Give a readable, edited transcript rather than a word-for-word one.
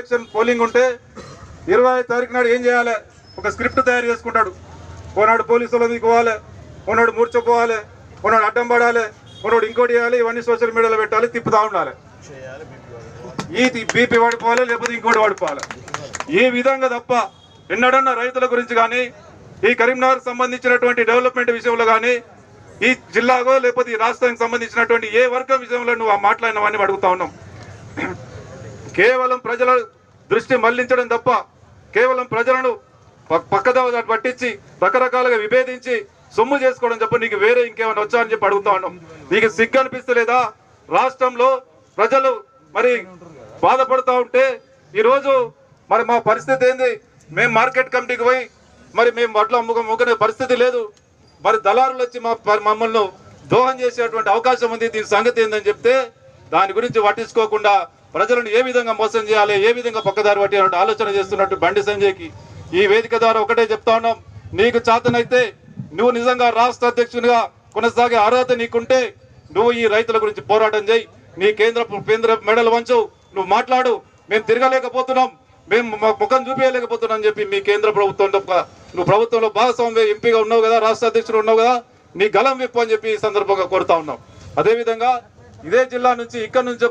Election polling ఉంటే 25 తారీఖు నాడు ఏం చేయాలి? ఒక స్క్రిప్ట్ తయారు చేసుకుంటాడు. ఓనాడు పోలీసుల మీదకి పోవాలి, ఓనాడు మూర్చపోవాలి, ఓనాడు అడ్డం పడాలి, ఓనాడు ఇంకోటి చేయాలి. ఇవన్నీ సోషల్ మీడియాలో పెట్టాలి, తిప్పుతా ఉండాలి. ఈ బీపీ పడిపోవాలి, లేకపోతే ఇంకోటి పడిపోవాలి. ఈ విధంగా తప్ప ఎన్నడన్నా రైతుల గురించి కానీ, ఈ కరీంనగర్ సంబంధించినటువంటి డెవలప్మెంట్ విషయంలో కానీ, ఈ జిల్లాకో లేకపోతే ఈ రాష్ట్రానికి సంబంధించినటువంటి ఏ వర్గం విషయంలో నువ్వు మాట్లాడినవన్నీ అడుగుతా ఉన్నాం. కేవలం ప్రజల దృష్టి మళ్లించడం తప్ప, కేవలం ప్రజలను పక్కదావ పట్టించి రకరకాలుగా విభేదించి సొమ్ము చేసుకోవడం తప్ప నీకు వేరే ఇంకేమైనా వచ్చా అని చెప్పి అడుగుతా ఉన్నాం. నీకు సిగ్గు అనిపిస్తలేదా? రాష్ట్రంలో ప్రజలు మరి బాధపడుతూ ఉంటే ఈరోజు మరి మా పరిస్థితి ఏంది? మేము మార్కెట్ కమిటీకి పోయి మరి మేము వడ్లు అమ్ముకునే పరిస్థితి లేదు. మరి దళారులు వచ్చి మమ్మల్ని దోహం చేసేటువంటి అవకాశం ఉంది. దీని సంగతి ఏందని చెప్తే దాని గురించి పట్టించుకోకుండా ప్రజలను ఏ విధంగా మోసం చేయాలి, ఏ విధంగా పక్కదారి పట్టే ఆలోచన చేస్తున్నట్టు బండి సంజయ్కి ఈ వేదిక ద్వారా ఒకటే చెప్తా ఉన్నాం. నీకు చేతనైతే నువ్వు నిజంగా రాష్ట్ర అధ్యక్షునిగా కొనసాగే అర్హత నీకుంటే నువ్వు ఈ రైతుల గురించి పోరాటం చేయి. నీ కేంద్ర మెడలు వంచు, నువ్వు మాట్లాడు. మేము తిరగలేకపోతున్నాం, మేము ముఖం చూపించలేకపోతున్నాం అని చెప్పి మీ కేంద్ర ప్రభుత్వం నువ్వు ప్రభుత్వంలో భాగస్వామ్య ఎంపీగా ఉన్నావు కదా, రాష్ట్ర అధ్యక్షుడు ఉన్నావు కదా, నీ గలం విప్పు అని చెప్పి ఈ సందర్భంగా కోరుతా ఉన్నాం. అదేవిధంగా ఇదే జిల్లా నుంచి ఇక్కడ నుంచి